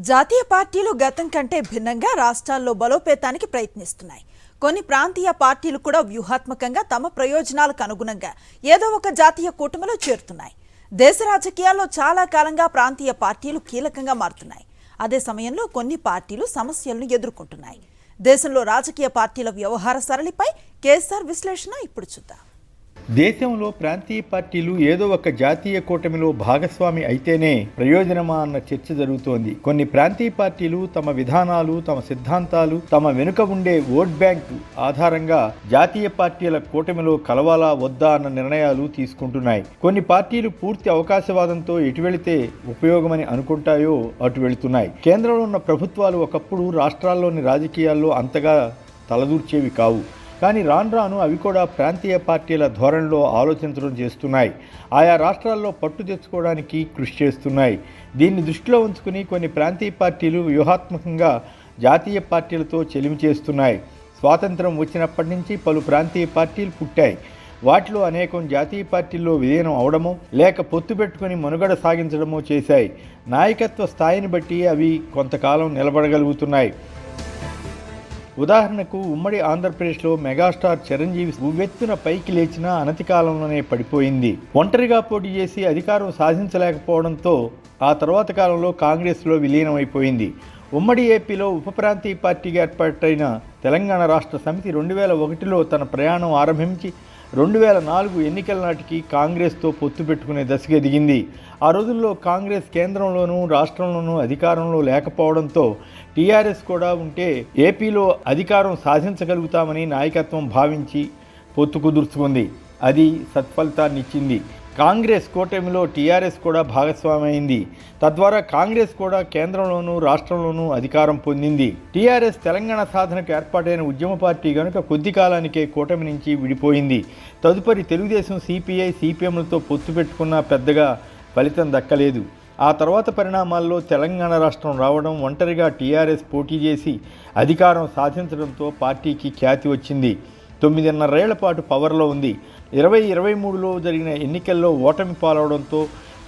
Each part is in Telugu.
జాతీయ పార్టీలు గతం కంటే భిన్నంగా రాష్ట్రాల్లో బలోపేతానికి ప్రయత్నిస్తున్నాయి. కొన్ని ప్రాంతీయ పార్టీలు కూడా వ్యూహాత్మకంగా తమ ప్రయోజనాలకు అనుగుణంగా ఏదో ఒక జాతీయ కూటమిలో చేరుతున్నాయి. దేశ రాజకీయాల్లో చాలా కాలంగా ప్రాంతీయ పార్టీలు కీలకంగా మారుతున్నాయి. అదే సమయంలో కొన్ని పార్టీలు సమస్యలను ఎదుర్కొంటున్నాయి. దేశంలో రాజకీయ పార్టీల వ్యవహార సరళిపై కేసీఆర్ విశ్లేషణ ఇప్పుడు చూద్దాం. దేశంలో ప్రాంతీయ పార్టీలు ఏదో ఒక జాతీయ కూటమిలో భాగస్వామి అయితేనే ప్రయోజనమా అన్న చర్చ జరుగుతోంది. కొన్ని ప్రాంతీయ పార్టీలు తమ విధానాలు, తమ సిద్ధాంతాలు, తమ వెనుక ఉండే ఓట్ బ్యాంక్ ఆధారంగా జాతీయ పార్టీల కూటమిలో కలవాలా వద్దా అన్న నిర్ణయాలు తీసుకుంటున్నాయి. కొన్ని పార్టీలు పూర్తి అవకాశవాదంతో ఎటు వెళితే ఉపయోగమని అనుకుంటాయో అటు వెళుతున్నాయి. కేంద్రంలో ఉన్న ప్రభుత్వాలు ఒకప్పుడు రాష్ట్రాల్లోని రాజకీయాల్లో అంతగా తలదూర్చేవి కావు. కానీ రాను రాను అవి కూడా ప్రాంతీయ పార్టీల ధోరణిలో ఆలోచించడం చేస్తున్నాయి. ఆయా రాష్ట్రాల్లో పట్టు తెచ్చుకోవడానికి కృషి చేస్తున్నాయి. దీన్ని దృష్టిలో ఉంచుకుని కొన్ని ప్రాంతీయ పార్టీలు వ్యూహాత్మకంగా జాతీయ పార్టీలతో చెలిమి చేస్తున్నాయి. స్వాతంత్రం వచ్చినప్పటి నుంచి పలు ప్రాంతీయ పార్టీలు పుట్టాయి. వాటిలో అనేకం జాతీయ పార్టీల్లో విలీనం అవడమో లేక పొత్తు పెట్టుకుని మనుగడ సాగించడమో చేశాయి. నాయకత్వ స్థాయిని బట్టి అవి కొంతకాలం నిలబడగలుగుతున్నాయి. ఉదాహరణకు ఉమ్మడి ఆంధ్రప్రదేశ్లో మెగాస్టార్ చిరంజీవి ఉవ్వెత్తున పైకి లేచినా అనతి కాలంలోనే పడిపోయింది. ఒంటరిగా పోటీ చేసి అధికారం సాధించలేకపోవడంతో ఆ తర్వాత కాలంలో కాంగ్రెస్లో విలీనమైపోయింది. ఉమ్మడి ఏపీలో ఉప ప్రాంతీయ పార్టీగా ఏర్పాటైన తెలంగాణ రాష్ట్ర సమితి 2001లో తన ప్రయాణం ఆరంభించి 2004 ఎన్నికల నాటికి కాంగ్రెస్తో పొత్తు పెట్టుకునే దశకు ఎదిగింది. ఆ రోజుల్లో కాంగ్రెస్ కేంద్రంలోనూ రాష్ట్రంలోనూ అధికారంలో లేకపోవడంతో టీఆర్ఎస్ కూడా ఉంటే ఏపీలో అధికారం సాధించగలుగుతామని నాయకత్వం భావించి పొత్తు కుదుర్చుకుంది. అది సత్ఫలితాన్నిచ్చింది. కాంగ్రెస్ కూటమిలో టీఆర్ఎస్ కూడా భాగస్వామి అయింది. తద్వారా కాంగ్రెస్ కూడా కేంద్రంలోనూ రాష్ట్రంలోనూ అధికారం పొందింది. టీఆర్ఎస్ తెలంగాణ సాధనకు ఏర్పాటైన ఉద్యమ పార్టీ కనుక కొద్ది కాలానికే కూటమి నుంచి విడిపోయింది. తదుపరి తెలుగుదేశం, సిపిఐ, సిపిఎంలతో పొత్తు పెట్టుకున్నా పెద్దగా ఫలితం దక్కలేదు. ఆ తర్వాత పరిణామాల్లో తెలంగాణ రాష్ట్రం రావడం, ఒంటరిగా టీఆర్ఎస్ పోటీ చేసి అధికారం సాధించడంతో పార్టీకి ఖ్యాతి వచ్చింది. 9.5 ఏళ్ల పాటు పవర్లో ఉంది. 2023లో జరిగిన ఎన్నికల్లో ఓటమి పాలవడంతో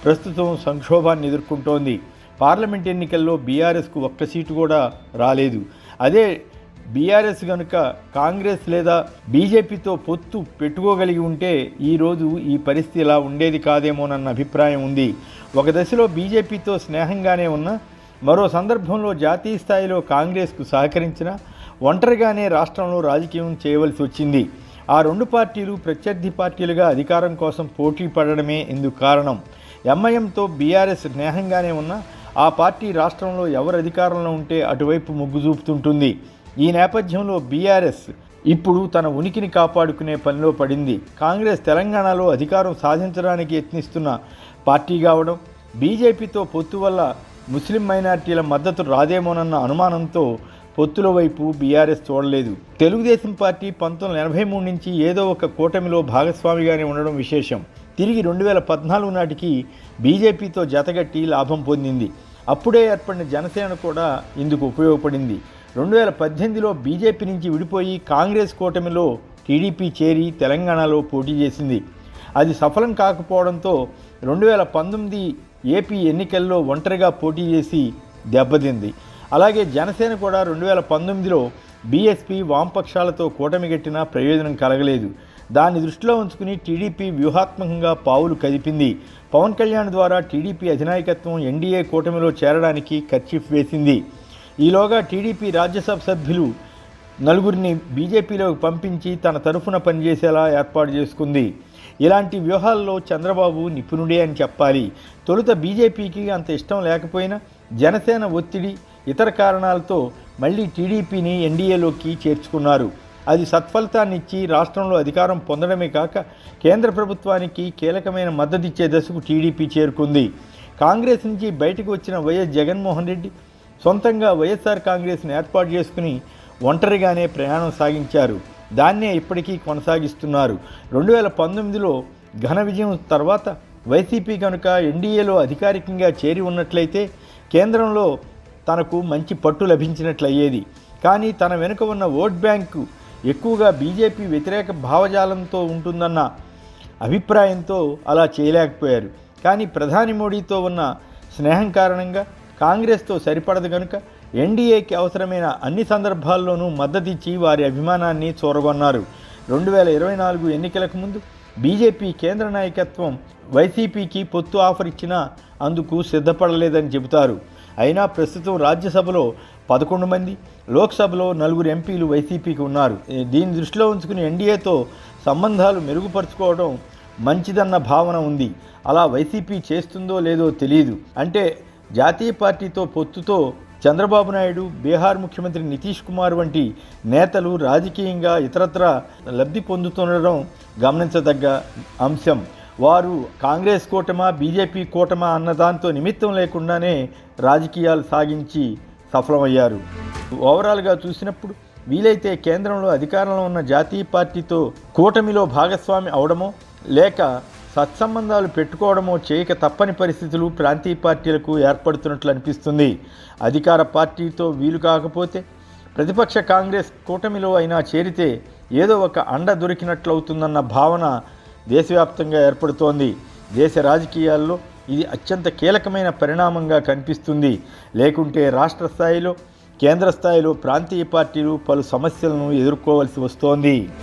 ప్రస్తుతం సంక్షోభాన్ని ఎదుర్కొంటోంది. పార్లమెంట్ ఎన్నికల్లో బీఆర్ఎస్కు ఒక్క సీటు కూడా రాలేదు. అదే బీఆర్ఎస్ కనుక కాంగ్రెస్ లేదా బీజేపీతో పొత్తు పెట్టుకోగలిగి ఉంటే ఈరోజు ఈ పరిస్థితి ఇలా ఉండేది కాదేమోనన్న అభిప్రాయం ఉంది. ఒక దశలో బీజేపీతో స్నేహంగానే ఉన్న మరో సందర్భంలో జాతీయ స్థాయిలో కాంగ్రెస్కు సహకరించిన ఒంటరిగానే రాష్ట్రంలో రాజకీయం చేయవలసి వచ్చింది. ఆ రెండు పార్టీలు ప్రత్యర్థి పార్టీలుగా అధికారం కోసం పోటీ పడడమే ఇందుకు కారణం. ఎంఐఎంతో బీఆర్ఎస్ స్నేహంగానే ఉన్న ఆ పార్టీ రాష్ట్రంలో ఎవరు అధికారంలో ఉంటే అటువైపు మొగ్గు చూపుతుంటుంది. ఈ నేపథ్యంలో బీఆర్ఎస్ ఇప్పుడు తన ఉనికిని కాపాడుకునే పనిలో పడింది. కాంగ్రెస్ తెలంగాణలో అధికారం సాధించడానికి యత్నిస్తున్న పార్టీ కావడం, బీజేపీతో పొత్తు వల్ల ముస్లిం మైనారిటీల మద్దతు రాదేమోనన్న అనుమానంతో పొత్తుల వైపు బీఆర్ఎస్ చూడలేదు. తెలుగుదేశం పార్టీ 1983 నుంచి ఏదో ఒక కూటమిలో భాగస్వామిగానే ఉండడం విశేషం. తిరిగి 2014 నాటికి బీజేపీతో జతగట్టి లాభం పొందింది. అప్పుడే ఏర్పడిన జనసేన కూడా ఇందుకు ఉపయోగపడింది. 2018లో బీజేపీ నుంచి విడిపోయి కాంగ్రెస్ కూటమిలో టీడీపీ చేరి తెలంగాణలో పోటీ చేసింది. అది సఫలం కాకపోవడంతో 2019 ఏపీ ఎన్నికల్లో ఒంటరిగా పోటీ చేసి దెబ్బతింది. అలాగే జనసేన కూడా 2019లో బీఎస్పీ వామపక్షాలతో కూటమి గట్టినా ప్రయోజనం కలగలేదు. దాన్ని దృష్టిలో ఉంచుకుని టీడీపీ వ్యూహాత్మకంగా పావులు కదిపింది. పవన్ కళ్యాణ్ ద్వారా టీడీపీ అధినాయకత్వం ఎన్డీఏ కూటమిలో చేరడానికి కర్చీఫ్ వేసింది. ఈలోగా టీడీపీ రాజ్యసభ సభ్యులు 4 బీజేపీలోకి పంపించి తన తరఫున పనిచేసేలా ఏర్పాటు చేసుకుంది. ఇలాంటి వ్యూహాల్లో చంద్రబాబు నిపుణుడే అని చెప్పాలి. తొలుత బీజేపీకి అంత ఇష్టం లేకపోయినా జనసేన ఒత్తిడి, ఇతర కారణాలతో మళ్ళీ టీడీపీని ఎన్డీఏలోకి చేర్చుకున్నారు. అది సత్ఫలితాన్నిచ్చి రాష్ట్రంలో అధికారం పొందడమే కాక కేంద్ర ప్రభుత్వానికి కీలకమైన మద్దతిచ్చే దశకు టీడీపీ చేరుకుంది. కాంగ్రెస్ నుంచి బయటకు వచ్చిన వైఎస్ జగన్మోహన్ రెడ్డి సొంతంగా వైఎస్ఆర్ కాంగ్రెస్ని ఏర్పాటు చేసుకుని ఒంటరిగానే ప్రయాణం సాగించారు. దాన్నే ఇప్పటికీ కొనసాగిస్తున్నారు. 2019లో ఘన విజయం తర్వాత వైసీపీ కనుక ఎన్డీఏలో అధికారికంగా చేరి ఉన్నట్లయితే కేంద్రంలో తనకు మంచి పట్టు లభించినట్లయ్యేది. కానీ తన వెనుక ఉన్న ఓట్ బ్యాంకు ఎక్కువగా బీజేపీ వ్యతిరేక భావజాలంతో ఉంటుందన్న అభిప్రాయంతో అలా చేయలేకపోయారు. కానీ ప్రధాని మోడీతో ఉన్న స్నేహం కారణంగా కాంగ్రెస్తో సరిపడదు కనుక ఎన్డీఏకి అవసరమైన అన్ని సందర్భాల్లోనూ మద్దతిచ్చి వారి అభిమానాన్ని చూరగొన్నారు. 2024 ఎన్నికలకు ముందు బీజేపీ కేంద్ర నాయకత్వం వైసీపీకి పొత్తు ఆఫర్ ఇచ్చినా అందుకు సిద్ధపడలేదని చెబుతారు. అయినా ప్రస్తుతం రాజ్యసభలో 11 మంది, లోక్సభలో 4 ఎంపీలు వైసీపీకి ఉన్నారు. దీన్ని దృష్టిలో ఉంచుకుని ఎన్డీఏతో సంబంధాలు మెరుగుపరుచుకోవడం మంచిదన్న భావన ఉంది. అలా వైసీపీ చేస్తుందో లేదో తెలియదు. అంటే జాతీయ పార్టీతో పొత్తుతో చంద్రబాబు నాయుడు, బీహార్ ముఖ్యమంత్రి నితీష్ కుమార్ వంటి నేతలు రాజకీయంగా ఇతరత్రా లబ్ధి పొందుతుండడం గమనించదగ్గ అంశం. వారు కాంగ్రెస్ కూటమా, బీజేపీ కూటమా అన్న దాంతో నిమిత్తం లేకుండానే రాజకీయాలు సాగించి సఫలమయ్యారు. ఓవరాల్గా చూసినప్పుడు వీలైతే కేంద్రంలో అధికారంలో ఉన్న జాతీయ పార్టీతో కూటమిలో భాగస్వామి అవడమో లేక సత్సంబంధాలు పెట్టుకోవడమో చేయక తప్పని పరిస్థితులు ప్రాంతీయ పార్టీలకు ఏర్పడుతున్నట్లు అనిపిస్తుంది. అధికార పార్టీతో వీలు కాకపోతే ప్రతిపక్ష కాంగ్రెస్ కూటమిలో అయినా చేరితే ఏదో ఒక అండ దొరికినట్లవుతుందన్న భావన దేశవ్యాప్తంగా ఏర్పడుతోంది. దేశ రాజకీయాల్లో ఇది అత్యంత కీలకమైన పరిణామంగా కనిపిస్తుంది. లేకుంటే రాష్ట్ర స్థాయిలో, కేంద్ర స్థాయిలో ప్రాంతీయ పార్టీలు పలు సమస్యలను ఎదుర్కోవలసి వస్తోంది.